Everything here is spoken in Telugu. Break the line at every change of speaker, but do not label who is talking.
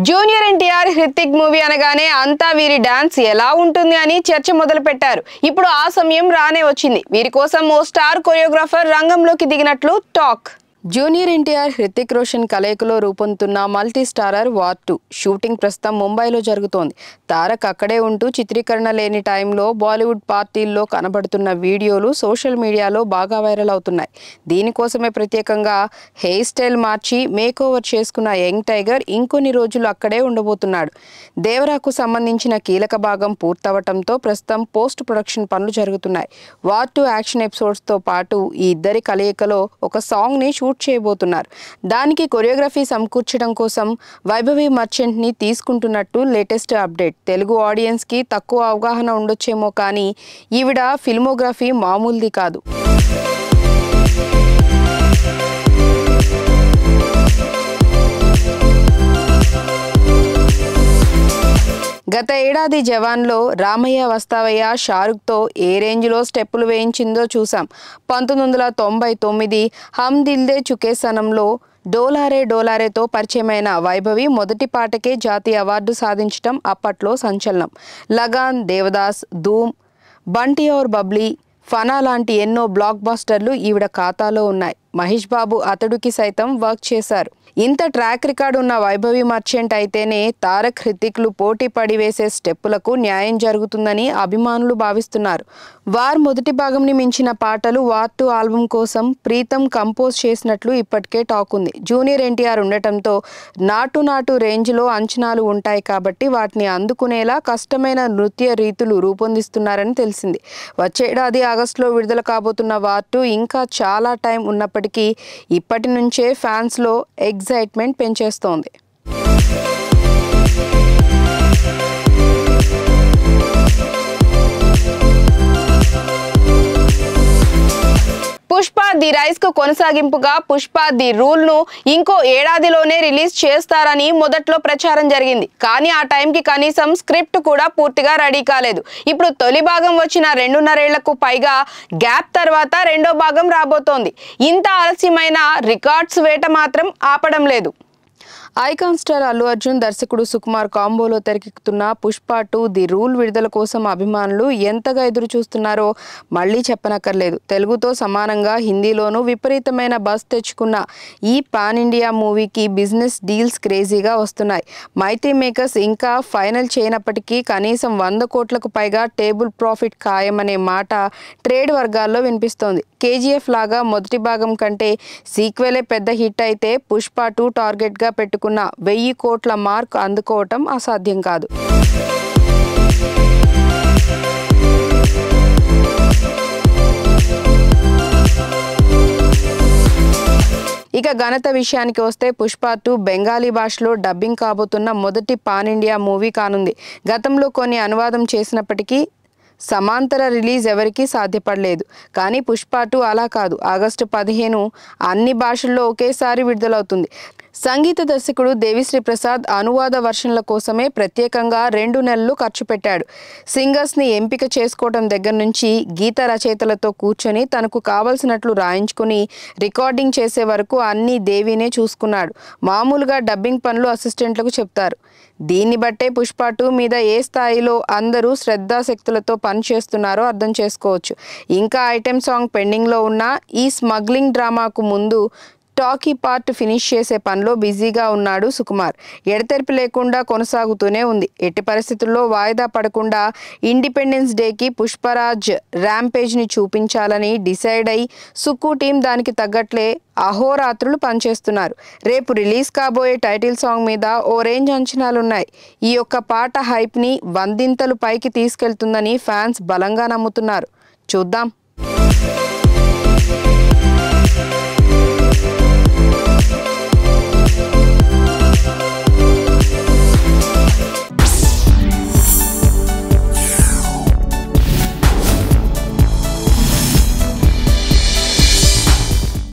జూనియర్ ఎన్టీఆర్ హృతిక్ మూవీ అనగానే అంతా వీరి డాన్స్ ఎలా ఉంటుంది అని చర్చ మొదలు పెట్టారు. ఇప్పుడు ఆ సమయం రానే వచ్చింది. వీరి కోసం ఓ స్టార్ కొరియోగ్రాఫర్ రంగంలోకి దిగినట్లు టాక్. జూనియర్ ఎన్టీఆర్ హృతిక్ రోషన్ కలయికలో రూపొందుతున్న మల్టీ స్టారర్ వార్ 2 షూటింగ్ ప్రస్తుతం ముంబైలో జరుగుతోంది. తారక్ అక్కడే ఉంటూ చిత్రీకరణ లేని టైంలో బాలీవుడ్ పార్టీల్లో కనబడుతున్న వీడియోలు సోషల్ మీడియాలో బాగా వైరల్ అవుతున్నాయి. దీనికోసమే ప్రత్యేకంగా హెయిర్ స్టైల్ మార్చి మేక్ ఓవర్ చేసుకున్న యంగ్ టైగర్ ఇంకొన్ని రోజులు అక్కడే ఉండబోతున్నాడు. దేవరాకు సంబంధించిన కీలక భాగం పూర్తవటంతో ప్రస్తుతం పోస్ట్ ప్రొడక్షన్ పనులు జరుగుతున్నాయి. వార్ 2 యాక్షన్ ఎపిసోడ్స్తో పాటు ఈ ఇద్దరి కలయికలో ఒక సాంగ్ని షూట్ చేయబోతున్నారు. దానికి కొరియోగ్రఫీ సమకూర్చడం కోసం వైభవి మర్చెంట్ ని తీసుకుంటున్నట్టు లేటెస్ట్ అప్డేట్. తెలుగు ఆడియన్స్ కి తక్కువ అవగాహన ఉండొచ్చేమో కానీ ఈవిడ ఫిల్మోగ్రఫీ మామూలుది కాదు. గత ఏడాది జవాన్లో రామయ్య వస్తావయ్య షారుఖ్తో ఏ రేంజ్లో స్టెప్పులు వేయించిందో చూసాం. 1999 హమ్ దిల్ దే చుకే సనంలో డోలారే డోలారేతో పరిచయమైన వైభవి మొదటి పాటకే జాతీయ అవార్డు సాధించడం అప్పట్లో సంచలనం. లగాన్, దేవదాస్, ధూమ్, బంటి ఔర్ బబ్లీ, ఫనా లాంటి ఎన్నో బ్లాక్ బస్టర్లు ఈవిడ ఖాతాలో ఉన్నాయి. మహేష్ బాబు అతడుకి సైతం వర్క్ చేశారు. ఇంత ట్రాక్ రికార్డు ఉన్న వైభవి మర్చెంట్ అయితేనే తారక్ హృతిక్లు పోటీ పడి వేసే స్టెప్పులకు న్యాయం జరుగుతుందని అభిమానులు భావిస్తున్నారు. వార్ మొదటి భాగంని మించిన పాటలు వార్ 2 ఆల్బమ్ కోసం ప్రీతం కంపోజ్ చేసినట్లు ఇప్పటికే టాక్ ఉంది. జూనియర్ ఎన్టీఆర్ ఉండటంతో నాటు రేంజ్లో అంచనాలు ఉంటాయి కాబట్టి వాటిని అందుకునేలా కష్టమైన నృత్య రీతులు రూపొందిస్తున్నారని తెలిసింది. వచ్చేడాది ఆగస్టులో విడుదల కాబోతున్న వార్ 2 ఇంకా చాలా టైం ఉన్నప్పటికీ ఇప్పటి నుంచే ఫ్యాన్స్లో ఎగ్జైట్మెంట్ పెంచేస్తోంది. పుష్ప ది రైస్ కు కొనసాగింపుగా పుష్ప ది రూల్ ను ఇంకో ఏడాదిలోనే రిలీజ్ చేస్తారని మొదట్లో ప్రచారం జరిగింది. కానీ ఆ టైంకి కనీసం స్క్రిప్ట్ కూడా పూర్తిగా రెడీ కాలేదు. ఇప్పుడు తొలి భాగం వచ్చిన 2.5 ఏళ్లకు పైగా గ్యాప్ తర్వాత రెండో భాగం రాబోతోంది. ఇంత ఆలస్యమైన రికార్డ్స్ వేట మాత్రం ఆపడం లేదు. ఐకాన్ స్టార్ అల్లు అర్జున్, దర్శకుడు సుకుమార్ కాంబోలో తెరకెక్కుతున్న పుష్ప 2 ది రూల్ విడుదల కోసం అభిమానులు ఎంతగా ఎదురు చూస్తున్నారో మళ్ళీ చెప్పనక్కర్లేదు. తెలుగుతో సమానంగా హిందీలోనూ విపరీతమైన బజ్ తెచ్చుకున్న ఈ పాన్ ఇండియా మూవీకి బిజినెస్ డీల్స్ క్రేజీగా వస్తున్నాయి. మైత్రి మేకర్స్ ఇంకా ఫైనల్ చేయనప్పటికీ కనీసం 100 కోట్లకు పైగా టేబుల్ ప్రాఫిట్ ఖాయమనే మాట ట్రేడ్ వర్గాల్లో వినిపిస్తోంది. కేజీఎఫ్ లాగా మొదటి భాగం కంటే సీక్వెలే పెద్ద హిట్ అయితే పుష్ప 2 టార్గెట్గా పెట్టుకున్న 1000 కోట్ల మార్క్ అందుకోవటం అసాధ్యం కాదు. ఇక ఘనత విషయానికి వస్తే పుష్ప 2 బెంగాలీ భాషలో డబ్బింగ్ కాబోతున్న మొదటి పాన్ ఇండియా మూవీ కానుంది. గతంలో కొన్ని అనువాదం చేసినప్పటికీ సమాంతర రిలీజ్ ఎవరికీ సాధ్యపడలేదు. కానీ పుష్ప 2 అలా కాదు. ఆగస్టు 15 అన్ని భాషల్లో ఒకేసారి విడుదలవుతుంది. సంగీత దర్శకుడు దేవిశ్రీ ప్రసాద్ అనువాద వర్షన్ల కోసమే ప్రత్యేకంగా 2 నెలలు ఖర్చు పెట్టాడు. సింగర్స్ని ఎంపిక చేసుకోవడం దగ్గర నుంచి గీత రచయితలతో కూర్చొని తనకు కావలసినట్లు రాయించుకుని రికార్డింగ్ చేసే వరకు అన్నీ దేవినే చూసుకున్నాడు. మామూలుగా డబ్బింగ్ పనులు అసిస్టెంట్లకు చెప్తారు. దీన్ని బట్టే పుష్ప 2 మీద ఏ స్థాయిలో అందరూ శ్రద్ధాశక్తులతో పనిచేస్తున్నారో అర్థం చేసుకోవచ్చు. ఇంకా ఐటెం సాంగ్ పెండింగ్లో ఉన్న ఈ స్మగ్లింగ్ డ్రామాకు ముందు టాకీ పార్ట్ ఫినిష్ చేసే పనిలో బిజీగా ఉన్నాడు సుకుమార్. ఎడతెరిపి లేకుండా కొనసాగుతూనే ఉంది. ఎట్టి పరిస్థితుల్లో వాయిదా పడకుండా ఇండిపెండెన్స్ డేకి పుష్పరాజ్ ర్యాంపేజ్ని చూపించాలని డిసైడ్ అయి సుక్కు టీం దానికి తగ్గట్లే అహోరాత్రులు పనిచేస్తున్నారు. రేపు రిలీజ్ కాబోయే టైటిల్ సాంగ్ మీద ఓ రేంజ్ అంచనాలున్నాయి. ఈ ఒక్క పాట హైప్ని 100 పైకి తీసుకెళ్తుందని ఫ్యాన్స్ బలంగా నమ్ముతున్నారు. చూద్దాం.